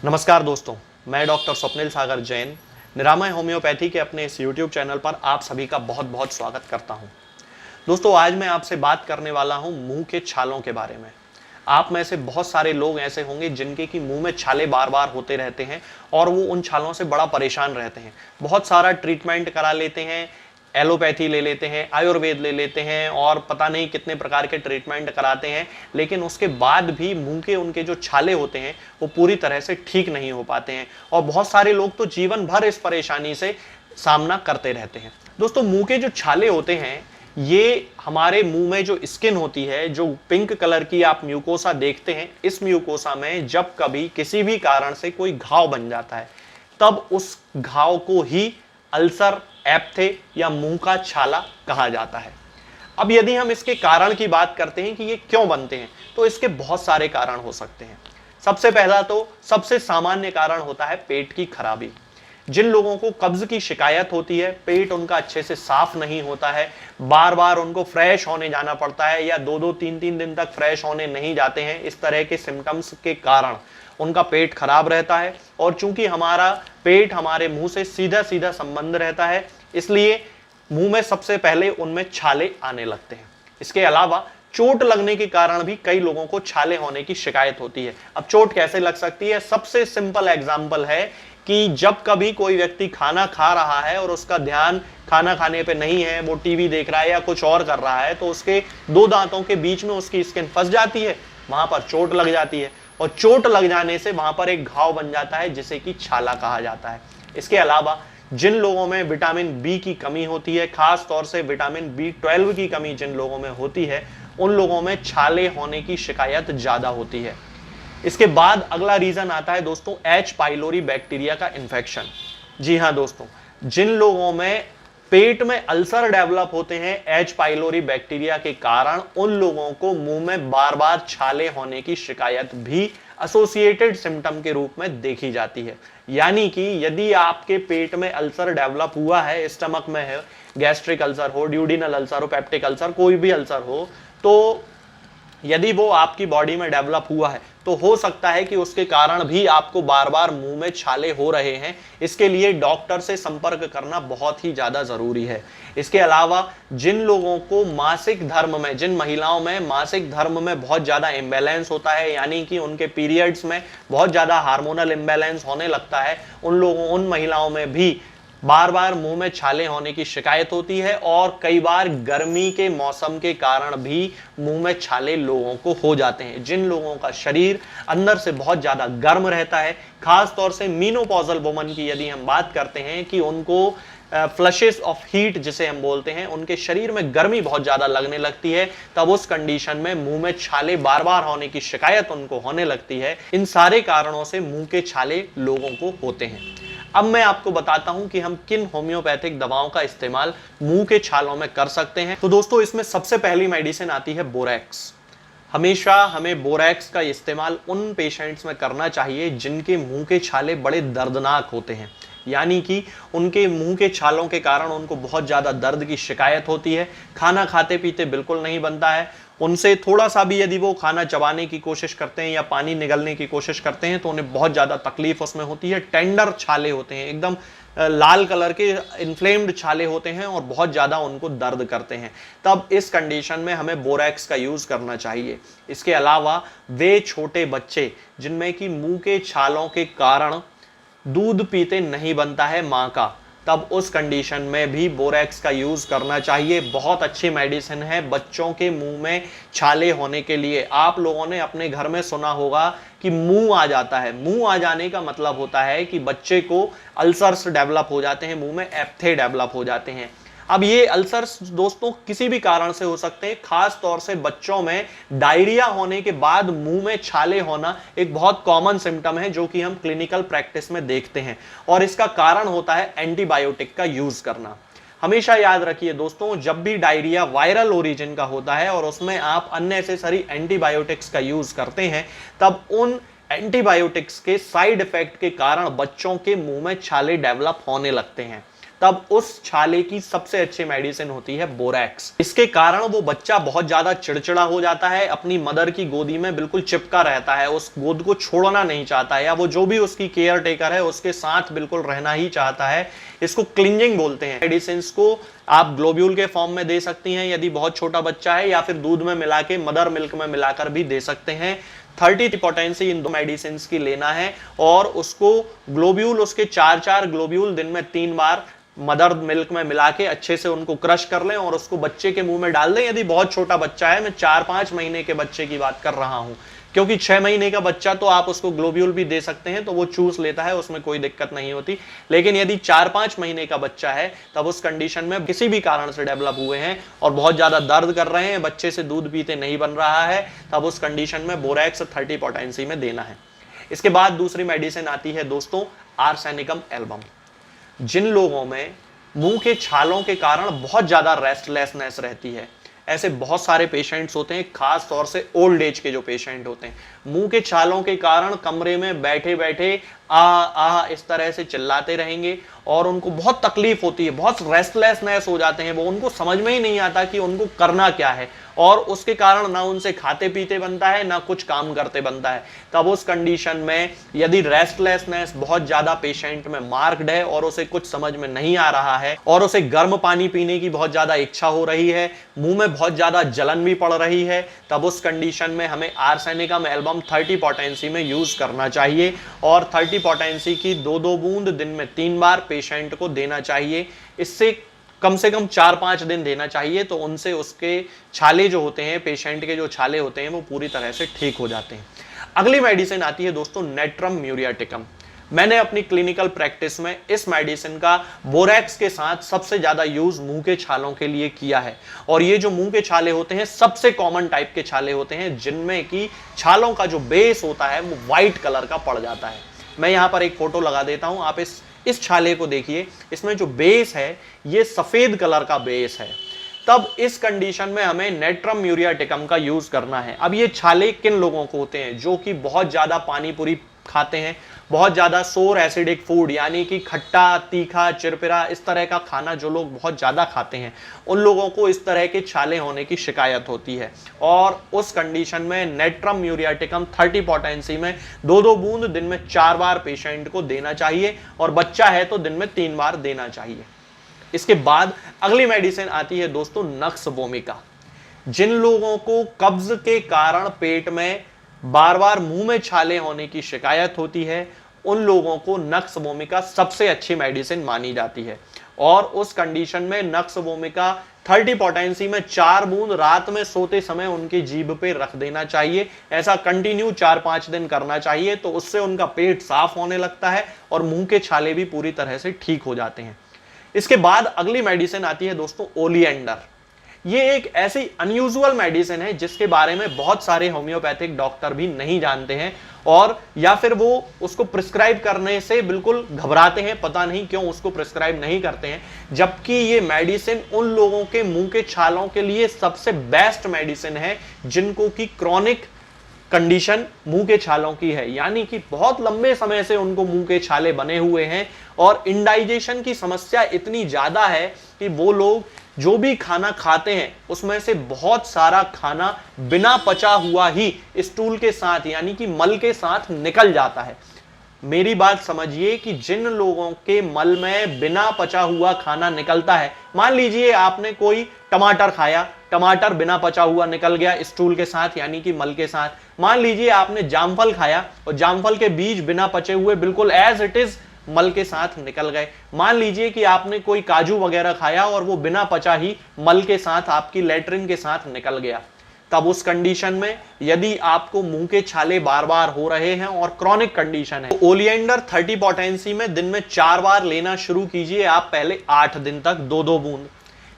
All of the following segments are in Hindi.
नमस्कार दोस्तों, मैं डॉक्टर स्वप्निल सागर जैन निरामय होम्योपैथी के अपने इस YouTube चैनल पर आप सभी का बहुत बहुत स्वागत करता हूं। दोस्तों, आज मैं आपसे बात करने वाला हूं मुंह के छालों के बारे में। आप में से बहुत सारे लोग ऐसे होंगे जिनके कि मुंह में छाले बार बार होते रहते हैं और वो उन छालों से बड़ा परेशान रहते हैं। बहुत सारा ट्रीटमेंट करा लेते हैं, एलोपैथी ले लेते हैं, आयुर्वेद ले लेते हैं और पता नहीं कितने प्रकार के ट्रीटमेंट कराते हैं, लेकिन उसके बाद भी मुंह के उनके जो छाले होते हैं वो पूरी तरह से ठीक नहीं हो पाते हैं और बहुत सारे लोग तो जीवन भर इस परेशानी से सामना करते रहते हैं। दोस्तों, मुंह के जो छाले होते हैं ये हमारे मुंह में जो स्किन होती है, जो पिंक कलर की आप म्यूकोसा देखते हैं, इस म्यूकोसा में जब कभी किसी भी कारण से कोई घाव बन जाता है तब उस घाव को ही अल्सर, एप्थे या मुंह का छाला कहा जाता है। अब यदि हम इसके कारण की बात करते हैं कि ये क्यों बनते हैं, तो इसके बहुत सारे कारण हो सकते हैं। सबसे पहला तो सबसे सामान्य कारण होता है पेट की खराबी। जिन लोगों को कब्ज की शिकायत होती है, पेट उनका अच्छे से साफ नहीं होता है, बार बार उनको फ्रेश होने जाना पड़ता है या 2-2 3-3 दिन तक फ्रेश होने नहीं जाते हैं, इस तरह के सिम्टम्स के कारण उनका पेट खराब रहता है। और चूंकि हमारा पेट हमारे मुंह से सीधा सीधा संबंध रहता है, इसलिए मुंह में सबसे पहले उनमें छाले आने लगते हैं। इसके अलावा चोट लगने के कारण भी कई लोगों को छाले होने की शिकायत होती है। अब चोट कैसे लग सकती है? सबसे सिंपल एग्जांपल है कि जब कभी कोई व्यक्ति खाना खा रहा है और उसका ध्यान खाना खाने पे नहीं है, वो टीवी देख रहा है या कुछ और कर रहा है, तो उसके दो दांतों के बीच में उसकी स्किन फंस जाती है, वहां पर चोट लग जाती है और चोट लग जाने से वहां पर एक घाव बन जाता है जिसे कि छाला कहा जाता है। इसके अलावा जिन लोगों में विटामिन बी की कमी होती है, खास तौर से विटामिन B12 की कमी जिन लोगों में होती है, उन लोगों में छाले होने की शिकायत ज्यादा होती है। इसके बाद अगला रीजन आता है दोस्तों एच पाइलोरी बैक्टीरिया का इन्फेक्शन। जी हाँ दोस्तों, जिन लोगों में पेट में अल्सर डेवलप होते हैं एच पाइलोरी बैक्टीरिया के कारण, उन लोगों को मुंह में बार बार छाले होने की शिकायत भी एसोसिएटेड सिम्टम के रूप में देखी जाती है। यानी कि यदि आपके पेट में अल्सर डेवलप हुआ है, स्टमक में है, गैस्ट्रिक अल्सर हो, ड्यूडिनल अल्सर हो, पेप्टिक अल्सर, कोई भी अल्सर हो, तो यदि वो आपकी बॉडी में डेवलप हुआ है तो हो सकता है कि उसके कारण भी आपको बार बार मुंह में छाले हो रहे हैं। इसके लिए डॉक्टर से संपर्क करना बहुत ही ज्यादा जरूरी है। इसके अलावा जिन लोगों को मासिक धर्म में, जिन महिलाओं में मासिक धर्म में बहुत ज्यादा इम्बैलेंस होता है, यानी कि उनके पीरियड्स में बहुत ज्यादा हार्मोनल इम्बैलेंस होने लगता है, उन महिलाओं में भी बार बार मुंह में छाले होने की शिकायत होती है और कई बार गर्मी के मौसम के कारण भी मुंह में छाले लोगों को हो जाते हैं। जिन लोगों का शरीर अंदर से बहुत ज्यादा गर्म रहता है, खास तौर से मीनोपॉजल वुमन की यदि हम बात करते हैं कि उनको फ्लशेस ऑफ हीट जिसे हम बोलते हैं, उनके शरीर में गर्मी बहुत ज्यादा लगने लगती है, तब उस कंडीशन में मुंह में छाले बार बार होने की शिकायत उनको होने लगती है। इन सारे कारणों से मुंह के छाले लोगों को होते हैं। अब मैं आपको बताता हूं कि हम किन होम्योपैथिक दवाओं का इस्तेमाल मुंह के छालों में कर सकते हैं। तो दोस्तों, इसमें सबसे पहली मेडिसिन आती है बोरैक्स। हमेशा हमें बोरैक्स का इस्तेमाल उन पेशेंट्स में करना चाहिए जिनके मुंह के छाले बड़े दर्दनाक होते हैं, यानी कि उनके मुंह के छालों के कारण उनको बहुत ज्यादा दर्द की शिकायत होती है, खाना खाते पीते बिल्कुल नहीं बनता है, उनसे थोड़ा सा भी यदि वो खाना चबाने की कोशिश करते हैं या पानी निगलने की कोशिश करते हैं तो उन्हें बहुत ज्यादा तकलीफ उसमें होती है। टेंडर छाले होते हैं, एकदम लाल कलर के इन्फ्लेम्ड छाले होते हैं और बहुत ज्यादा उनको दर्द करते हैं। तब इस कंडीशन में हमें बोरैक्स का यूज करना चाहिए। इसके अलावा वे छोटे बच्चे जिनमें कि मुंह के छालों के कारण दूध पीते नहीं बनता है मां का, तब उस कंडीशन में भी बोरैक्स का यूज करना चाहिए। बहुत अच्छी मेडिसिन है बच्चों के मुंह में छाले होने के लिए। आप लोगों ने अपने घर में सुना होगा कि मुंह आ जाता है। मुंह आ जाने का मतलब होता है कि बच्चे को अल्सर्स डेवलप हो जाते हैं, मुंह में एप्थे डेवलप हो जाते हैं। अब ये अल्सर्स दोस्तों किसी भी कारण से हो सकते हैं, खास तौर से बच्चों में डायरिया होने के बाद मुंह में छाले होना एक बहुत कॉमन सिम्टम है जो कि हम क्लिनिकल प्रैक्टिस में देखते हैं और इसका कारण होता है एंटीबायोटिक का यूज करना। हमेशा याद रखिए दोस्तों, जब भी डायरिया वायरल ओरिजिन का होता है और उसमें आप अननेसेसरी एंटीबायोटिक्स का यूज करते हैं, तब उन एंटीबायोटिक्स के साइड इफेक्ट के कारण बच्चों के मुंह में छाले डेवलप होने लगते हैं। तब उस छाले की सबसे अच्छी मेडिसिन होती है बोरैक्स। इसके कारण वो बच्चा बहुत ज्यादा चिड़चिड़ा हो जाता है, अपनी मदर की गोदी में बिल्कुल चिपका रहता है, उस गोद को छोड़ना नहीं चाहता है, या वो जो भी उसकी केयर टेकर है उसके साथ बिल्कुल रहना ही चाहता है। इसको क्लिंजिंग बोलते हैं। मेडिसिन को आप ग्लोब्यूल के फॉर्म में दे सकती हैं यदि बहुत छोटा बच्चा है, या फिर दूध में मिला के, मदर मिल्क में मिलाकर भी दे सकते हैं। 30 पोटेंसी इन दो मेडिसिन की लेना है और उसको ग्लोब्यूल, उसके 4 ग्लोब्यूल दिन में 3 बार मदर मिल्क में मिला के अच्छे से उनको क्रश कर लें और उसको बच्चे के मुंह में डाल दें। यदि बहुत छोटा बच्चा है, मैं 4-5 महीने के बच्चे की बात कर रहा हूं, क्योंकि 6 महीने का बच्चा तो आप उसको ग्लोब्यूल भी दे सकते हैं तो वो चूस लेता है, उसमें कोई दिक्कत नहीं होती। लेकिन यदि 4-5 महीने का बच्चा है, तब उस कंडीशन में किसी भी कारण से डेवलप हुए हैं और बहुत ज्यादा दर्द कर रहे हैं, बच्चे से दूध पीते नहीं बन रहा है, तब उस कंडीशन में बोरैक्स 30 पोटेंसी में देना है। इसके बाद दूसरी मेडिसिन आती है दोस्तों आर्सेनिकम एल्बम। जिन लोगों में मुंह के छालों के कारण बहुत ज्यादा रेस्टलेसनेस रहती है, ऐसे बहुत सारे पेशेंट्स होते हैं, खास तौर से ओल्ड एज के जो पेशेंट होते हैं, मुंह के छालों के कारण कमरे में बैठे बैठे आ इस तरह से चिल्लाते रहेंगे और उनको बहुत तकलीफ होती है, बहुत रेस्टलेसनेस हो जाते हैं, वो उनको समझ में ही नहीं आता कि उनको करना क्या है, और उसके कारण ना उनसे खाते पीते बनता है, ना कुछ काम करते बनता है। तब उस कंडीशन में यदि रेस्टलेसनेस बहुत ज्यादा पेशेंट में मार्क्ड है और उसे कुछ समझ में नहीं आ रहा है और उसे गर्म पानी पीने की बहुत ज्यादा इच्छा हो रही है, मुंह में बहुत ज्यादा जलन भी पड़ रही है, तब उस कंडीशन में हमें आर्सेनिकम एल्बम 30 पोटेंसी में यूज करना चाहिए और 30 पोटेंसी की 2-2 बूंद दिन में 3 बार पेशेंट को देना चाहिए। इससे कम से कम 4-5 दिन देना चाहिए, तो उनसे उसके छाले जो होते हैं, पेशेंट के जो छाले होते हैं, वो पूरी तरह से ठीक हो जाते हैं। अगली मेडिसिन आती है दोस्तों नेट्रम म्यूरियाटिकम। मैंने अपनी क्लिनिकल प्रैक्टिस में इस मेडिसिन का बोरैक्स के साथ सबसे ज्यादा यूज मुंह के छालों के लिए किया है, और ये जो मुंह के छाले होते हैं सबसे कॉमन टाइप के छाले होते हैं, जिनमें कि छालों का जो बेस होता है वो व्हाइट कलर का पड़ जाता है। मैं यहां पर एक फोटो लगा देता हूं, आप इस छाले को देखिए, इसमें जो बेस है ये सफेद कलर का बेस है। तब इस कंडीशन में हमें नेट्रम म्यूरियाटिकम का यूज करना है। अब ये छाले किन लोगों को होते हैं? जो कि बहुत ज्यादा पानी पूरी खाते हैं, बहुत ज्यादा सोर एसिडिक फूड यानी कि खट्टा, तीखा, चिरपिरा इस तरह का खाना जो लोग बहुत ज्यादा खाते हैं, उन लोगों को इस तरह के छाले होने की शिकायत होती है। और उस कंडीशन में नेट्रम म्यूरियाटिकम 30 पोटेंसी में 2-2 बूंद दिन में 4 बार पेशेंट को देना चाहिए, और बच्चा है तो दिन में 3 बार देना चाहिए। इसके बाद अगली मेडिसिन आती है दोस्तों नक्स वोमिका। जिन लोगों को कब्ज के कारण पेट में बार बार मुंह में छाले होने की शिकायत होती है, उन लोगों को नक्स वोमिका सबसे अच्छी मेडिसिन मानी जाती है। और उस कंडीशन में नक्स वोमिका 30 पोटेंसी में 4 बूंद रात में सोते समय उनकी जीभ पे रख देना चाहिए। ऐसा कंटिन्यू 4-5 दिन करना चाहिए, तो उससे उनका पेट साफ होने लगता है और मुंह के छाले भी पूरी तरह से ठीक हो जाते हैं। इसके बाद अगली मेडिसिन आती है दोस्तों ओलिएंडर। ये एक ऐसी अनयूजुअल मेडिसिन है जिसके बारे में बहुत सारे होम्योपैथिक डॉक्टर भी नहीं जानते हैं, और या फिर वो उसको प्रिस्क्राइब करने से बिल्कुल घबराते हैं, पता नहीं क्यों उसको प्रिस्क्राइब नहीं करते हैं। जबकि ये मेडिसिन उन लोगों के मुंह के छालों के लिए सबसे बेस्ट मेडिसिन है जिनको की क्रॉनिक कंडीशन मुंह के छालों की है, यानी कि बहुत लंबे समय से उनको मुंह के छाले बने हुए हैं और इंडाइजेशन की समस्या इतनी ज्यादा है कि वो लोग जो भी खाना खाते हैं उसमें से बहुत सारा खाना बिना पचा हुआ ही स्टूल के साथ यानी कि मल के साथ निकल जाता है। मेरी बात समझिए कि जिन लोगों के मल में बिना पचा हुआ खाना निकलता है, मान लीजिए आपने कोई टमाटर खाया, टमाटर बिना पचा हुआ निकल गया स्टूल के साथ यानी कि मल के साथ। मान लीजिए आपने जामफल खाया और जामफल के बीज बिना पचे हुए बिल्कुल एज इट इज मल के साथ निकल गए। मान लीजिए कि आपने कोई काजू वगैरह खाया और वो बिना पचा ही मल के साथ आपकी लेटरिन के साथ निकल गया। तब उस कंडीशन में यदि आपको मुंह के छाले बार बार हो रहे हैं और क्रॉनिक कंडीशन है, तो ओलिएंडर 30 पोटेंसी में दिन में 4 बार लेना शुरू कीजिए आप, पहले 8 दिन तक 2-2 बूंद।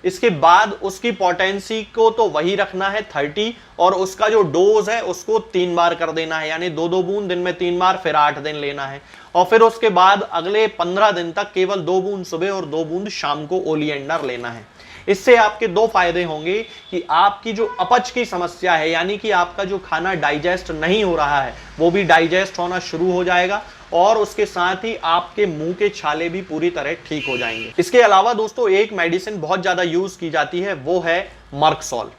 इसके बाद उसकी पोटेंसी को तो वही रखना है 30, और उसका जो डोज है उसको 3 बार कर देना है, यानी 2-2 बूंद दिन में 3 बार, फिर 8 दिन लेना है। और फिर उसके बाद अगले 15 दिन तक केवल 2 बूंद सुबह और 2 बूंद शाम को ओलिएंडर लेना है। इससे आपके 2 फायदे होंगे कि आपकी जो अपच की समस्या है यानी कि आपका जो खाना डाइजेस्ट नहीं हो रहा है वो भी डाइजेस्ट होना शुरू हो जाएगा, और उसके साथ ही आपके मुंह के छाले भी पूरी तरह ठीक हो जाएंगे। इसके अलावा दोस्तों एक मेडिसिन बहुत ज्यादा यूज की जाती है, वो है मर्कसॉल।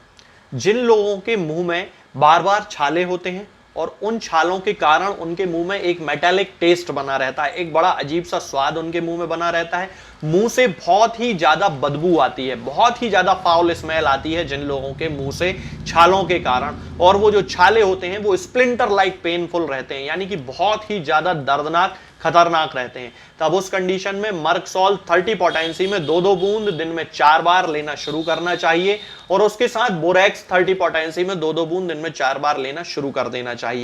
जिन लोगों के मुंह में बार बार छाले होते हैं और उन छालों के कारण उनके मुंह में एक मेटालिक टेस्ट बना रहता है, एक बड़ा अजीब सा स्वाद उनके मुंह में बना रहता है, मुंह से बहुत ही ज्यादा बदबू आती है, बहुत ही ज्यादा फाउल स्मेल आती है जिन लोगों के मुंह से छालों के कारण, और वो जो छाले होते हैं वो स्प्लिंटर लाइक पेनफुल रहते हैं, यानी कि बहुत ही ज्यादा दर्दनाक खतरनाक रहते हैं। तब उस कंडीशन में मर्कसॉल 30 पोटेंसी में 2-2 बूंद दिन में 4 बार लेना शुरू करना चाहिए, और उसके साथ बोरेक्स 30 पोटेंसी में 2-2 बूंद दिन में 4 बार लेना शुरू कर देना चाहिए।